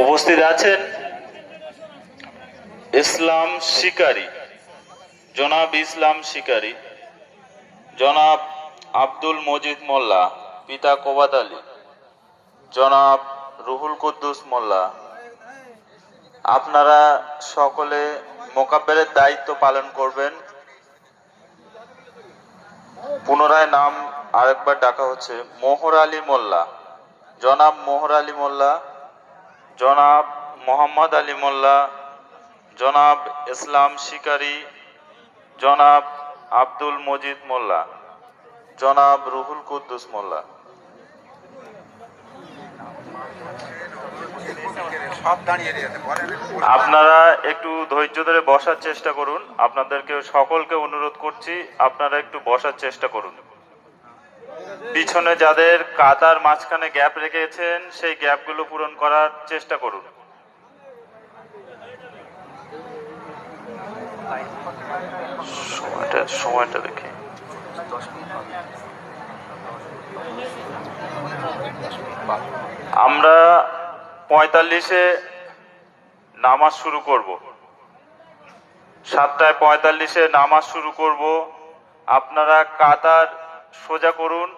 উপস্থিত আছেন ইসলাম শিকারী, জনাব ইসলাম শিকারী, জনাব আব্দুল মজিদ মোল্লা, পিতা কোবাদ আলী, জনাব রুহুল কুদ্দুস মোল্লা। আপনারা সকলে মোকাব্বেরের দায়িত্ব পালন করবেন। পুনরায় নাম আরেকবার ডাকা হচ্ছে মোহর আলী মোল্লা, জনাব মোহর আলী মোল্লা, জনাব মোহাম্মদ আলী মোল্লা, জনাব ইসলাম শিকারী, জনাব আব্দুল মজিদ মোল্লা, জনাব রুহুল কুদ্দুস মোল্লা। আপনারা একটু ধৈর্য ধরে বসার চেষ্টা করুন। আপনাদেরকে সকলকে অনুরোধ করছি, আপনারা একটু বসার চেষ্টা করুন। পিছনে যাদের কাতার মাঝখানে গ্যাপ রেখেছেন সেই গ্যাপগুলো পূরণ করার চেষ্টা করুন। সময়টা দেখি। আমরা 45-এ নামাজ শুরু করব। 7:45-এ নামাজ শুরু করব। আপনারা কাতার সোজা করুন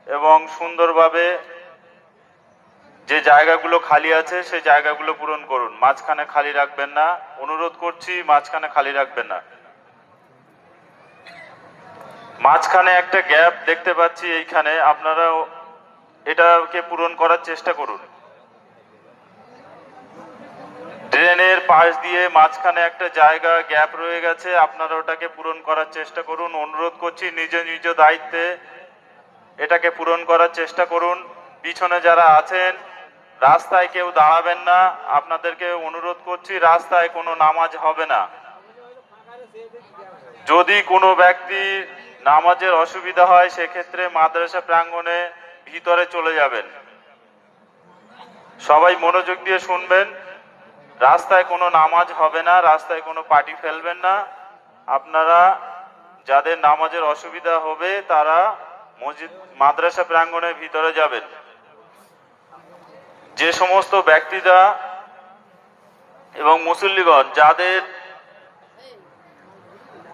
এবং সুন্দরভাবে যে জায়গাগুলো খালি আছে সেই জায়গাগুলো পূরণ করুন। মাঝখানে খালি রাখবেন না, অনুরোধ করছি, মাঝখানে খালি রাখবেন না। মাঝখানে একটা গ্যাপ দেখতে পাচ্ছি, এইখানে আপনারা এটাকে পূরণ করার চেষ্টা করুন। ড্রেনের পাশ দিয়ে মাঝখানে একটা জায়গা গ্যাপ রয়ে গেছে, আপনারা ওটাকে পূরণ করার চেষ্টা করুন। অনুরোধ করছি, নিজ নিজ দায়িত্বে এটাকে পূরণ করার চেষ্টা করুন। পিছনে যারা আছেন রাস্তায় কেউ দাঁড়াবেন না, আপনাদেরকে অনুরোধ করছি, রাস্তায় কোনো নামাজ হবে না। যদি কোনো ব্যক্তি নামাজের অসুবিধা হয় সেক্ষেত্রে মাদ্রাসা প্রাঙ্গণে ভিতরে চলে যাবেন। সবাই মনোযোগ দিয়ে শুনবেন, রাস্তায় কোনো নামাজ হবে না, রাস্তায় কোনো পার্টি ফেলবেন না। আপনারা যাদের নামাজের অসুবিধা হবে তারা মাদ্রাসা প্রাঙ্গণের ভিতরে যাবেন। যে সমস্ত ব্যক্তিরা এবং মুসল্লিগণ যাদের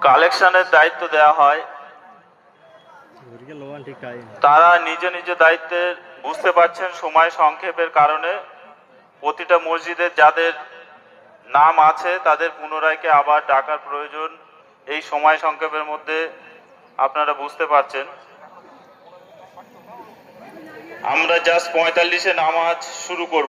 কালেকশনের দায়িত্ব দেওয়া হয় তারা নিজ নিজ দায়িত্বে, বুঝতে পারছেন সময় সংক্ষেপের কারণে প্রতিটা মসজিদের যাদের নাম আছে তাদের পুনরায়কে আবার ডাকার প্রয়োজন। এই সময় সংক্ষেপের মধ্যে আপনারা বুঝতে পারছেন। আমরা জাস্ট 45-এ নামাজ শুরু করব।